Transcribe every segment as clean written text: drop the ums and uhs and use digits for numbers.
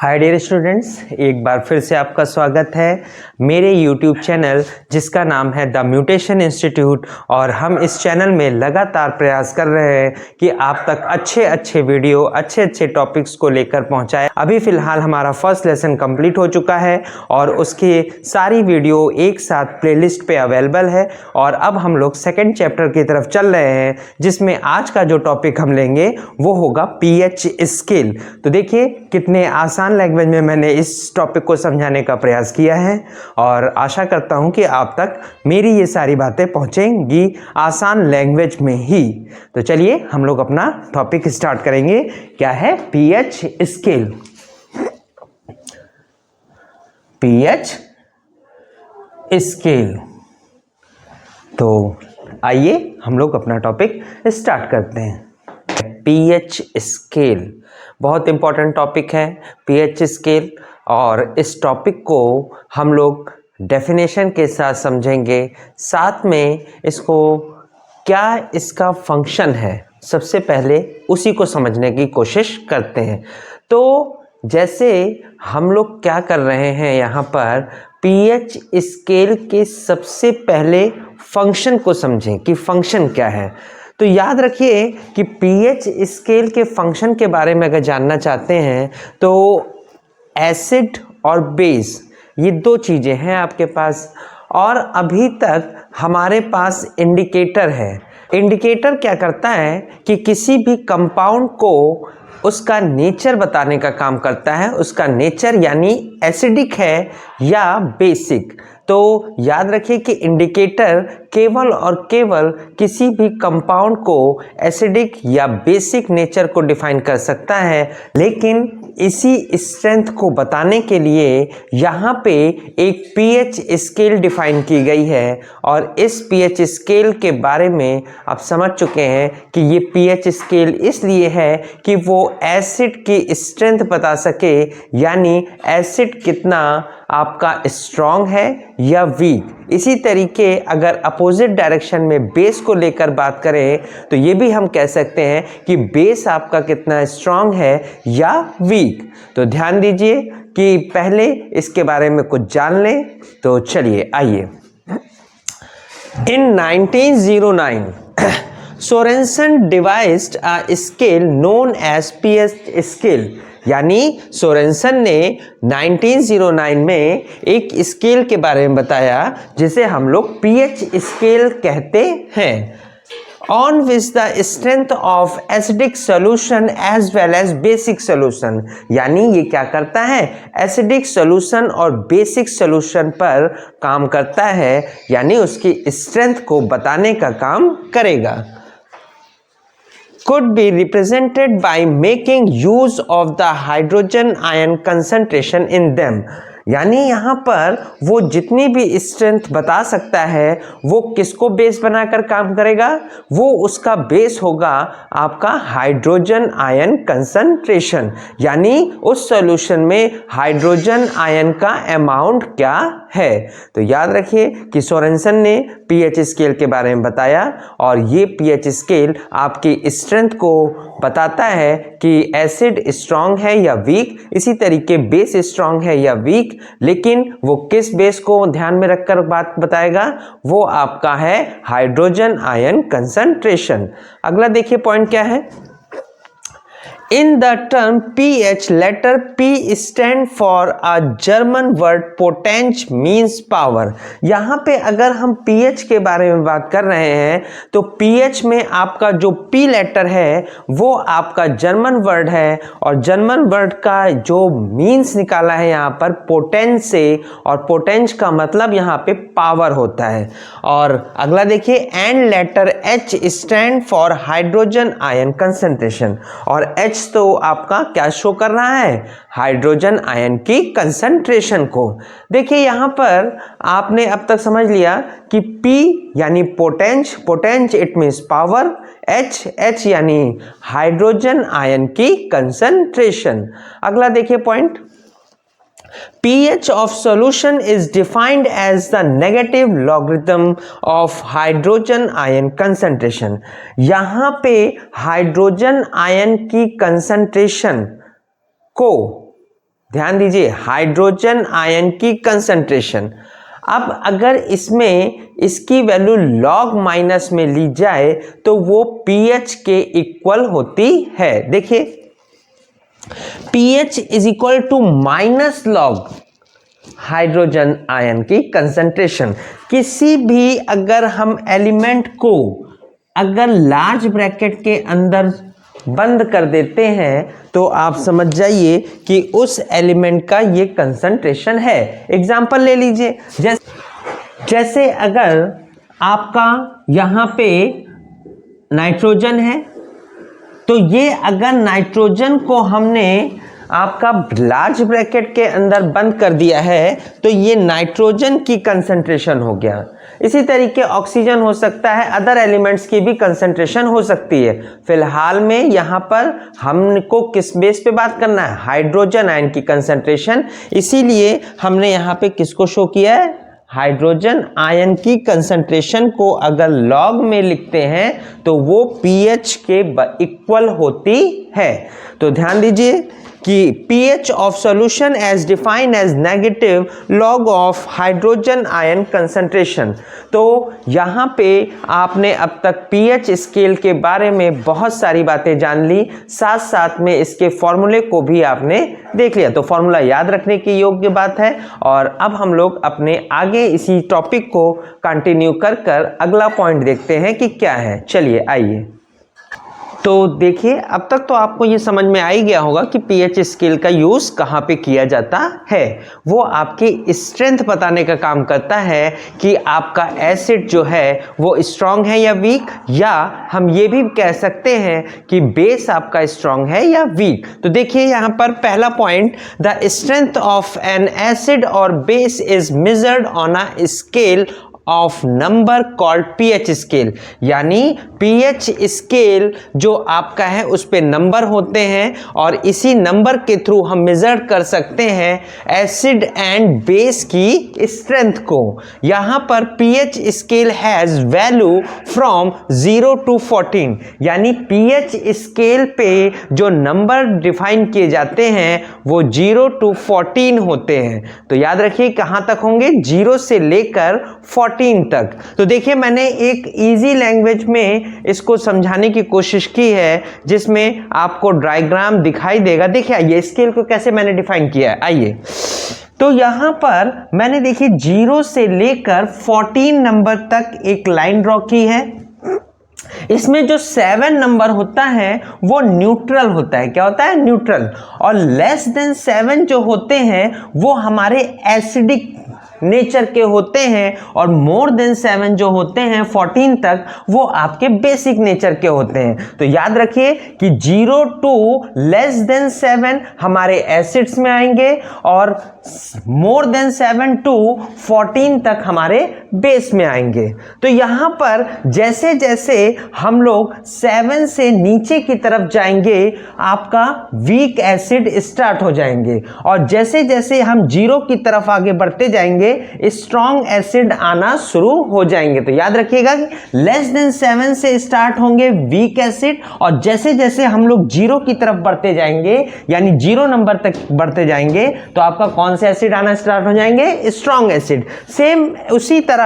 Hi dear students, एक बार फिर से आपका स्वागत है मेरे YouTube चैनल जिसका नाम है द म्यूटेशन इंस्टीट्यूट। और हम इस चैनल में लगातार प्रयास कर रहे हैं कि आप तक अच्छे अच्छे वीडियो, अच्छे अच्छे टॉपिक्स को लेकर पहुंचाए। अभी फ़िलहाल हमारा फर्स्ट लेसन कंप्लीट हो चुका है और उसकी सारी वीडियो एक साथ प्लेलिस्ट पे अवेलेबल है। और अब हम लोग सेकेंड चैप्टर की तरफ चल रहे हैं, जिसमें आज का जो टॉपिक हम लेंगे वो होगा पीएच स्केल। तो देखिए कितने आसान लैंग्वेज में मैंने इस टॉपिक को समझाने का प्रयास किया है और आशा करता हूं कि आप तक मेरी ये सारी बातें पहुंचेंगी आसान लैंग्वेज में ही। तो चलिए हम लोग अपना टॉपिक स्टार्ट करेंगे। क्या है पीएच स्केल? PH scale. तो आइए हम लोग अपना टॉपिक स्टार्ट करते हैं। पीएच स्केल बहुत इंपॉर्टेंट टॉपिक है, पीएच स्केल। और इस टॉपिक को हम लोग डेफिनेशन के साथ समझेंगे, साथ में इसको क्या इसका फंक्शन है सबसे पहले उसी को समझने की कोशिश करते हैं। तो जैसे हम लोग क्या कर रहे हैं यहाँ पर, पीएच स्केल के सबसे पहले फंक्शन को समझें कि फंक्शन क्या है। तो याद रखिए कि पीएच स्केल के फंक्शन के बारे में अगर जानना चाहते हैं तो एसिड और बेस ये दो चीज़ें हैं आपके पास, और अभी तक हमारे पास इंडिकेटर है। इंडिकेटर क्या करता है कि किसी भी कंपाउंड को उसका नेचर बताने का काम करता है, उसका नेचर यानी एसिडिक है या बेसिक। तो याद रखिए कि इंडिकेटर केवल और केवल किसी भी कंपाउंड को एसिडिक या बेसिक नेचर को डिफाइन कर सकता है, लेकिन इसी स्ट्रेंथ को बताने के लिए यहाँ पे एक पीएच स्केल डिफाइन की गई है। और इस पीएच स्केल के बारे में आप समझ चुके हैं कि ये पीएच स्केल इसलिए है कि वो एसिड की स्ट्रेंथ बता सके, यानी एसिड कितना आपका स्ट्रॉन्ग है या वीक। इसी तरीके अगर अपोजिट डायरेक्शन में बेस को लेकर बात करें तो ये भी हम कह सकते हैं कि बेस आपका कितना स्ट्रॉन्ग है या वीक। तो ध्यान दीजिए कि पहले इसके बारे में कुछ जान लें। तो चलिए आइए। In 1909, Sorensen devised a scale known as pH scale। यानी सोरेंसन ने 1909 में एक स्केल के बारे में बताया जिसे हम लोग पीएच स्केल कहते हैं, on which the strength of acidic solution as well as basic solution। यानी ये क्या करता है, एसिडिक सॉल्यूशन और बेसिक सॉल्यूशन पर काम करता है, यानी उसकी स्ट्रेंथ को बताने का काम करेगा। could be represented by making use of the hydrogen ion concentration in them। यानी यहाँ पर वो जितनी भी स्ट्रेंथ बता सकता है वो किसको बेस बनाकर काम करेगा, वो उसका बेस होगा आपका हाइड्रोजन आयन कंसंट्रेशन, यानी उस सॉल्यूशन में हाइड्रोजन आयन का अमाउंट क्या है। तो याद रखिए कि सोरेंसन ने पीएच स्केल के बारे में बताया और ये पीएच स्केल आपकी स्ट्रेंथ को बताता है कि एसिड स्ट्रांग है या वीक, इसी तरीके बेस स्ट्रांग है या वीक, लेकिन वो किस बेस को ध्यान में रखकर बात बताएगा, वो आपका है हाइड्रोजन आयन कंसंट्रेशन। अगला देखिए पॉइंट क्या है। In the term pH, letter P stand for a German word potenge means power। यहाँ पे अगर हम pH के बारे में बात कर रहे हैं तो pH में आपका जो P लेटर है वो आपका जर्मन वर्ड है, और जर्मन वर्ड का जो मीन्स निकाला है यहाँ पर पोटेंज से, और पोटेंज का मतलब यहाँ पे पावर होता है। और अगला देखिए, and later H stand for hydrogen ion concentration. और H तो आपका क्या शो कर रहा है, हाइड्रोजन आयन की कंसंट्रेशन को। देखिए यहाँ पर आपने अब तक समझ लिया कि P यानी पोटेंज, पोटेंज इट मींस पावर, H यानी हाइड्रोजन आयन की कंसंट्रेशन। अगला देखिए point, pH of solution is defined as the negative logarithm of hydrogen ion concentration। यहाँ पे हाइड्रोजन आयन की कंसंट्रेशन को ध्यान दीजिए, हाइड्रोजन आयन की कंसंट्रेशन। अब अगर इसमें इसकी वैल्यू लॉग माइनस में ली जाए तो वो pH के इक्वल होती है। देखिए, pH is equal to minus log hydrogen ion की कंसंट्रेशन। किसी भी अगर हम एलिमेंट को अगर लार्ज ब्रैकेट के अंदर बंद कर देते हैं तो आप समझ जाइए कि उस एलिमेंट का ये कंसंट्रेशन है। एग्जांपल ले लीजिए, जैसे अगर आपका यहाँ पे नाइट्रोजन है, तो ये अगर नाइट्रोजन को हमने आपका लार्ज ब्रैकेट के अंदर बंद कर दिया है तो ये नाइट्रोजन की कंसंट्रेशन हो गया। इसी तरीके ऑक्सीजन हो सकता है, अदर एलिमेंट्स की भी कंसंट्रेशन हो सकती है। फिलहाल में यहाँ पर हमको किस बेस पे बात करना है, हाइड्रोजन आयन की कंसंट्रेशन, इसीलिए हमने यहाँ पे किसको शो किया है, हाइड्रोजन आयन की कंसंट्रेशन को अगर लॉग में लिखते हैं तो वो pH के इक्वल होती है। तो ध्यान दीजिए कि pH of solution as defined as negative log of hydrogen ion concentration. तो यहाँ पे आपने अब तक pH स्केल के बारे में बहुत सारी बातें जान ली, साथ साथ में इसके फॉर्मूले को भी आपने देख लिया। तो फॉर्मूला याद रखने की योग्य बात है। और अब हम लोग अपने आगे इसी टॉपिक को कंटिन्यू कर कर अगला पॉइंट देखते हैं कि क्या है। चलिए आइए। तो देखिए, अब तक तो आपको ये समझ में आ ही गया होगा कि pH स्केल का यूज कहाँ पे किया जाता है। वो आपकी स्ट्रेंथ बताने का काम करता है कि आपका एसिड जो है वो स्ट्रांग है या वीक, या हम ये भी कह सकते हैं कि बेस आपका स्ट्रांग है या वीक। तो देखिए यहाँ पर पहला point, the strength of an acid और base is measured on a scale of number called pH scale. यानी pH स्केल जो आपका है उस पे नंबर होते हैं और इसी नंबर के थ्रू हम मेजर कर सकते हैं एसिड एंड बेस की स्ट्रेंथ को। यहां पर pH scale has value from 0 to 14, यानी pH स्केल पे जो नंबर डिफाइन किए जाते हैं वो 0 to 14 होते हैं। तो याद रखिए कहां तक होंगे, 0 से लेकर 14 तक। तो देखिए, मैंने एक इजी लैंग्वेज में इसको समझाने की कोशिश की है जिसमें आपको डायग्राम दिखाई देगा। देखिए ये स्केल को कैसे मैंने डिफाइन किया है, आइए। तो यहां पर मैंने देखिए 0 से लेकर 14 नंबर तक एक लाइन ड्रॉ की है। इसमें जो 7 नंबर होता है वो न्यूट्रल होता है। क्या होता है, न्यूट्रल। और लेस देन 7 जो होते हैं वो हमारे एसिडिक नेचर के होते हैं, और मोर देन 7 जो होते हैं 14 तक वो आपके बेसिक नेचर के होते हैं। तो याद रखिए कि 0 to लेस देन 7 हमारे एसिड्स में आएंगे और मोर देन 7 to 14 तक हमारे बेस में आएंगे। तो यहां पर जैसे जैसे हम लोग 7 से नीचे की तरफ जाएंगे आपका वीक एसिड स्टार्ट हो जाएंगे, और जैसे जैसे हम 0 की तरफ आगे बढ़ते जाएंगे स्ट्रॉन्ग एसिड आना शुरू हो जाएंगे। तो याद रखिएगा कि लेस देन 7 से स्टार्ट होंगे वीक एसिड, और जैसे जैसे हम लोग 0 की तरफ बढ़ते जाएंगे यानी 0 नंबर तक बढ़ते जाएंगे तो आपका कौन से एसिड आना स्टार्ट हो जाएंगे, स्ट्रॉन्ग एसिड। सेम उसी तरह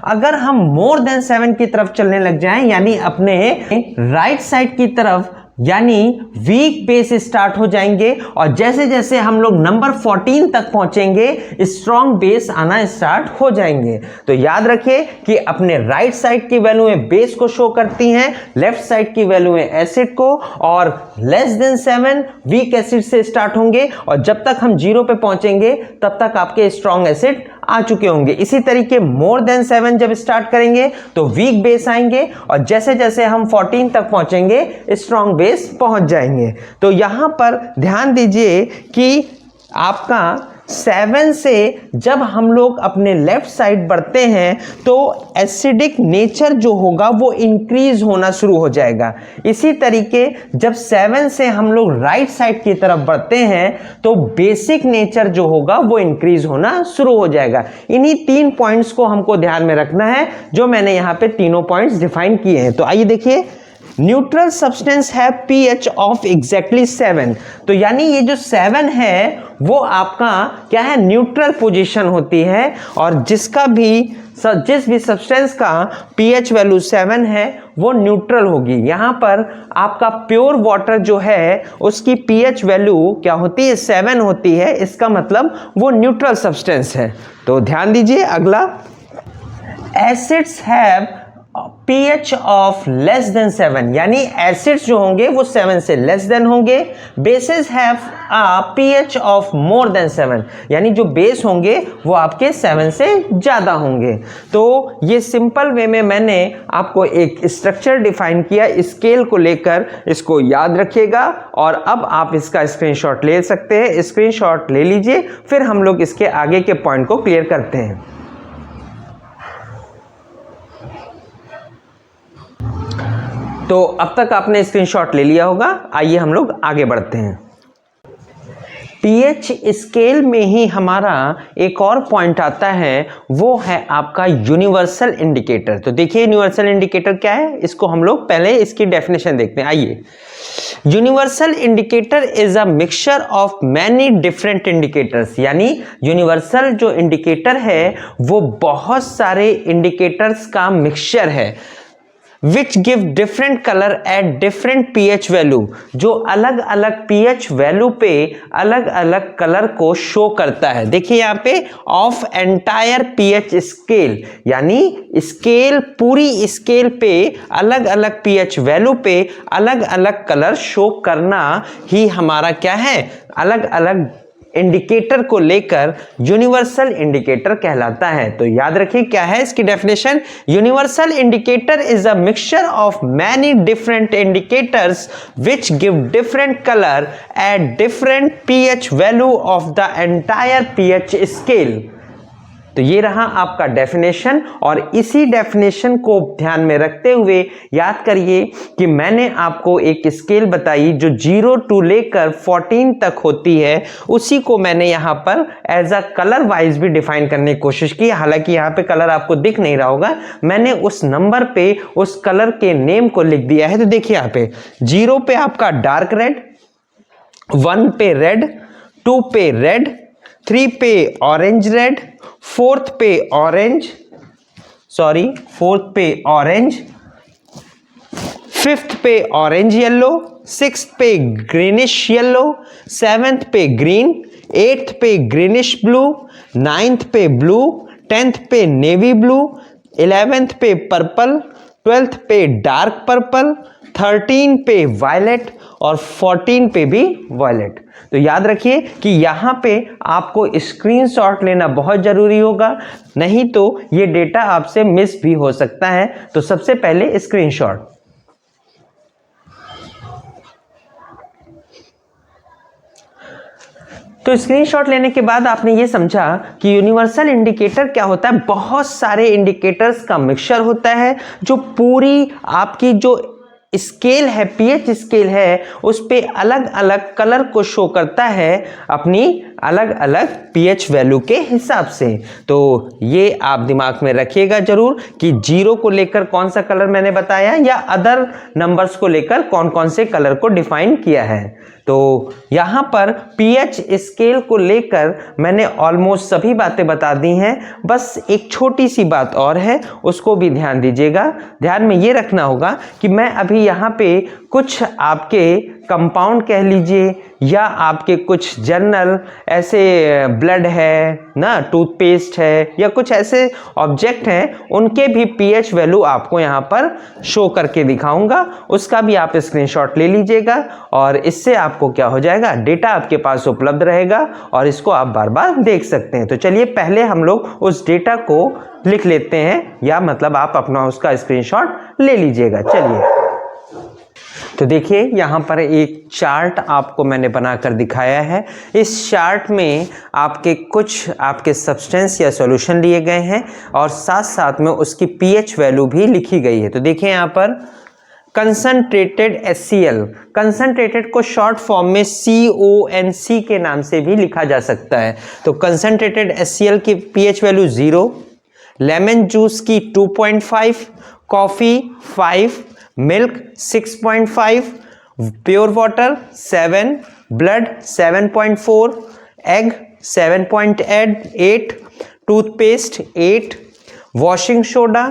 अगर हम मोर देन 7 की तरफ चलने लग जाएं यानी अपने राइट साइड की तरफ, यानी वीक बेस स्टार्ट हो जाएंगे, और जैसे जैसे हम लोग नंबर 14 तक पहुंचेंगे स्ट्रॉन्ग बेस आना स्टार्ट हो जाएंगे। तो याद रखिए कि अपने राइट साइड की वैल्यूएं बेस को शो करती हैं, लेफ्ट साइड की वैल्यूएं एसिड को, और लेस देन 7 वीक एसिड से स्टार्ट होंगे, और जब तक हम 0 पे पहुंचेंगे तब तक आपके स्ट्रॉन्ग एसिड आ चुके होंगे। इसी तरीके मोर देन 7 जब स्टार्ट करेंगे तो वीक बेस आएंगे, और जैसे जैसे हम 14 तक पहुंचेंगे स्ट्रॉन्ग बेस पहुंच जाएंगे। तो यहां पर ध्यान दीजिए कि आपका 7 से जब हम लोग अपने लेफ्ट साइड बढ़ते हैं तो एसिडिक नेचर जो होगा वो इंक्रीज होना शुरू हो जाएगा। इसी तरीके जब 7 से हम लोग राइट साइड की तरफ बढ़ते हैं तो बेसिक नेचर जो होगा वो इंक्रीज होना शुरू हो जाएगा। इन्हीं 3 पॉइंट्स को हमको ध्यान में रखना है जो मैंने यहाँ पे तीनों पॉइंट्स डिफाइन किए हैं। तो आइए देखिए, न्यूट्रल सब्सटेंस है pH ऑफ एग्जैक्टली 7। तो यानी ये जो 7 है वो आपका क्या है, न्यूट्रल पोजीशन होती है, और जिस भी सब्सटेंस का pH वैल्यू 7 है वो न्यूट्रल होगी। यहां पर आपका प्योर वाटर जो है उसकी pH वैल्यू क्या होती है, 7 होती है, इसका मतलब वो न्यूट्रल सब्सटेंस है। तो ध्यान दीजिए अगला, acids have pH of less than 7, यानी एसिड्स जो होंगे वो 7 से लेस देन होंगे। Bases have pH of more than 7, यानी जो बेस होंगे वो आपके 7 से ज़्यादा होंगे। तो ये सिंपल वे में मैंने आपको एक स्ट्रक्चर डिफाइन किया स्केल को लेकर, इसको याद रखिएगा और अब आप इसका स्क्रीनशॉट ले सकते हैं। स्क्रीनशॉट ले लीजिए, फिर हम लोग इसके आगे के पॉइंट को क्लियर करते हैं। तो अब तक आपने स्क्रीनशॉट ले लिया होगा, आइए हम लोग आगे बढ़ते हैं। pH स्केल में ही हमारा एक और पॉइंट आता है, वो है आपका यूनिवर्सल इंडिकेटर। तो देखिए यूनिवर्सल इंडिकेटर क्या है, इसको हम लोग पहले इसकी डेफिनेशन देखते हैं। आइए, universal indicator is a mixture of many different indicators, यानी यूनिवर्सल जो इंडिकेटर है वो बहुत सारे इंडिकेटर्स का मिक्सचर है, which give different colour at different pH value, जो अलग अलग pH वैल्यू पे अलग अलग कलर को शो करता है। देखिए यहाँ पे ऑफ एंटायर pH स्केल, यानी स्केल पूरी स्केल पे अलग अलग pH वैल्यू पे अलग अलग कलर शो करना ही हमारा क्या है, अलग अलग इंडिकेटर को लेकर यूनिवर्सल इंडिकेटर कहलाता है। तो याद रखिए क्या है इसकी definition, universal indicator is a mixture of many different indicators which give different colour at different pH value of the entire pH scale. तो ये रहा आपका डेफिनेशन, और इसी डेफिनेशन को ध्यान में रखते हुए याद करिए कि मैंने आपको एक स्केल बताई जो 0 टू लेकर 14 तक होती है, उसी को मैंने यहाँ पर एज अ कलर वाइज भी डिफाइन करने की कोशिश की। हालांकि यहाँ पे कलर आपको दिख नहीं रहा होगा, मैंने उस नंबर पे उस कलर के नेम को लिख दिया है। तो देखिए यहाँ पे 0 पे आपका डार्क रेड, 1 पे रेड, 2 पे रेड, 3 पे ऑरेंज रेड, 4th पे ऑरेंज, 5th पे ऑरेंज येलो, 6th पे ग्रीनिश येलो, 7th पे ग्रीन, 8th पे ग्रीनिश ब्लू, 9th पे ब्लू, 10th पे नेवी ब्लू, 11th पे पर्पल, 12th पे डार्क पर्पल, 13 पे वायलेट और 14 पे भी वायलेट। तो याद रखिए कि यहाँ पे आपको स्क्रीनशॉट लेना बहुत जरूरी होगा, नहीं तो ये डेटा आपसे मिस भी हो सकता है। तो सबसे पहले स्क्रीनशॉट। तो स्क्रीनशॉट लेने के बाद आपने ये समझा कि यूनिवर्सल इंडिकेटर क्या होता है, बहुत सारे इंडिकेटर्स का मिक्सचर होता है जो पूरी आपकी जो स्केल है, pH स्केल है, उस पे अलग अलग कलर को शो करता है अपनी अलग अलग pH वैल्यू के हिसाब से। तो ये आप दिमाग में रखिएगा जरूर कि 0 को लेकर कौन सा कलर मैंने बताया या अदर नंबर्स को लेकर कौन कौन से कलर को डिफाइन किया है। तो यहाँ पर pH स्केल को लेकर मैंने ऑलमोस्ट सभी बातें बता दी हैं, बस एक छोटी सी बात और है, उसको भी ध्यान दीजिएगा। ध्यान में ये रखना होगा कि मैं अभी यहाँ पे कुछ आपके कंपाउंड कह लीजिए या आपके कुछ जनरल ऐसे ब्लड है ना, टूथपेस्ट है या कुछ ऐसे ऑब्जेक्ट हैं, उनके भी pH वैल्यू आपको यहाँ पर शो करके दिखाऊंगा, उसका भी आप स्क्रीनशॉट ले लीजिएगा और इससे आपको क्या हो जाएगा, डेटा आपके पास उपलब्ध रहेगा और इसको आप बार बार देख सकते हैं। तो चलिए पहले हम लोग उस डेटा को लिख लेते हैं, या मतलब आप अपना उसका स्क्रीनशॉट ले लीजिएगा। चलिए तो देखिए यहाँ पर एक चार्ट आपको मैंने बनाकर दिखाया है। इस चार्ट में आपके कुछ आपके सब्सटेंस या सॉल्यूशन लिए गए हैं और साथ साथ में उसकी pH वैल्यू भी लिखी गई है। तो देखिए यहाँ पर कंसंट्रेटेड HCl, कंसंट्रेटेड को शॉर्ट फॉर्म में CONC के नाम से भी लिखा जा सकता है। तो कंसंट्रेटेड HCl की pH वैल्यू 0, लेमन जूस की 2.5, coffee 5, milk 6.5, pure water 7, blood 7.4, egg 7.8, toothpaste 8, washing soda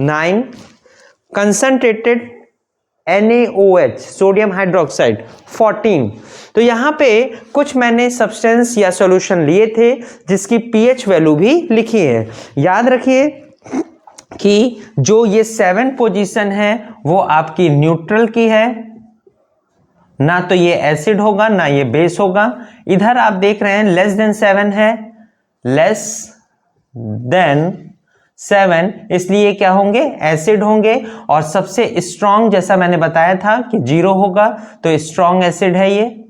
9, concentrated NaOH sodium hydroxide 14। तो यहाँ पे कुछ मैंने सब्सटेंस या सॉल्यूशन लिए थे जिसकी pH वैल्यू भी लिखी है। याद रखिए कि जो ये 7 पोजीशन है वो आपकी न्यूट्रल की है, ना तो ये एसिड होगा ना ये बेस होगा। इधर आप देख रहे हैं लेस देन 7 है, लेस देन 7, इसलिए क्या होंगे, एसिड होंगे। और सबसे स्ट्रॉन्ग जैसा मैंने बताया था कि 0 होगा, तो स्ट्रॉन्ग एसिड है ये।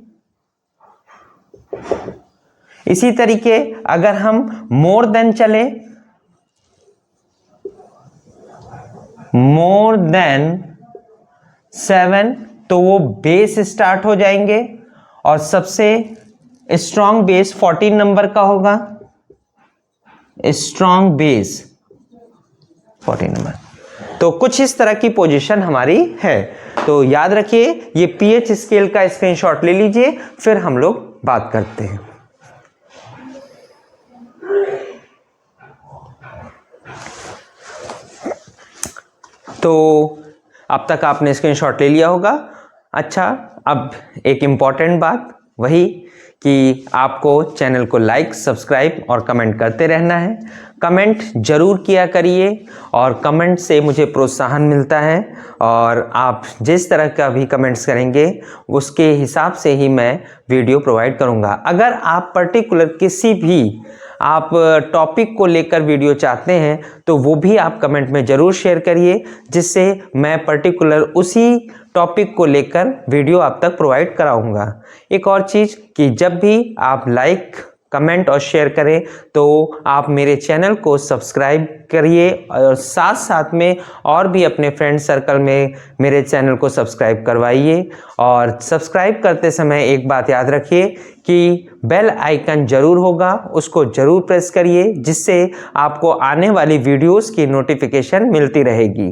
इसी तरीके अगर हम मोर देन चले, मोर देन 7, तो वो बेस स्टार्ट हो जाएंगे और सबसे स्ट्रॉन्ग बेस 14 नंबर का होगा, स्ट्रॉन्ग बेस 14 नंबर। तो कुछ इस तरह की पोजीशन हमारी है। तो याद रखिए, ये पीएच स्केल का स्क्रीनशॉट ले लीजिए, फिर हम लोग बात करते हैं। तो अब तक आपने स्क्रीनशॉट ले लिया होगा। अच्छा, अब एक इम्पॉर्टेंट बात, वही कि आपको चैनल को लाइक, सब्सक्राइब और कमेंट करते रहना है। कमेंट जरूर किया करिए और कमेंट से मुझे प्रोत्साहन मिलता है, और आप जिस तरह का भी कमेंट्स करेंगे उसके हिसाब से ही मैं वीडियो प्रोवाइड करूंगा। अगर आप पर्टिकुलर किसी भी आप टॉपिक को लेकर वीडियो चाहते हैं तो वो भी आप कमेंट में ज़रूर शेयर करिए, जिससे मैं पर्टिकुलर उसी टॉपिक को लेकर वीडियो आप तक प्रोवाइड कराऊंगा। एक और चीज़ कि जब भी आप लाइक, कमेंट और शेयर करें तो आप मेरे चैनल को सब्सक्राइब करिए, और साथ साथ में और भी अपने फ्रेंड सर्कल में मेरे चैनल को सब्सक्राइब करवाइए। और सब्सक्राइब करते समय एक बात याद रखिए कि बेल आइकन जरूर होगा, उसको जरूर प्रेस करिए, जिससे आपको आने वाली वीडियोस की नोटिफिकेशन मिलती रहेगी।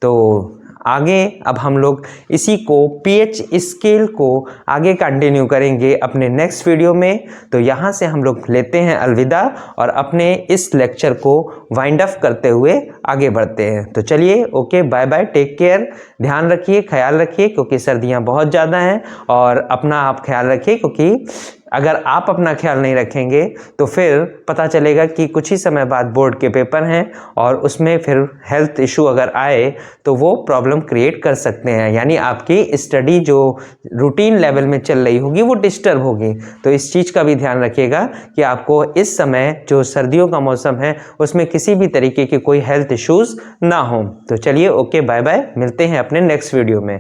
तो आगे अब हम लोग इसी को पीएच स्केल को आगे कंटिन्यू करेंगे अपने नेक्स्ट वीडियो में। तो यहाँ से हम लोग लेते हैं अलविदा और अपने इस लेक्चर को वाइंड अप करते हुए आगे बढ़ते हैं। तो चलिए, okay, bye bye, take care, ध्यान रखिए, ख्याल रखिए, क्योंकि सर्दियाँ बहुत ज़्यादा हैं, और अपना आप ख्याल रखिए, क्योंकि अगर आप अपना ख्याल नहीं रखेंगे तो फिर पता चलेगा कि कुछ ही समय बाद बोर्ड के पेपर हैं और उसमें फिर हेल्थ इशू अगर आए तो वो प्रॉब्लम क्रिएट कर सकते हैं, यानी आपकी स्टडी जो रूटीन लेवल में चल रही होगी वो डिस्टर्ब होगी। तो इस चीज़ का भी ध्यान रखिएगा कि आपको इस समय जो सर्दियों का मौसम है उसमें किसी भी तरीके के कोई हेल्थ इश्यूज़ ना हो। तो चलिए, ओके, बाय बाय, मिलते हैं अपने नेक्स्ट वीडियो में।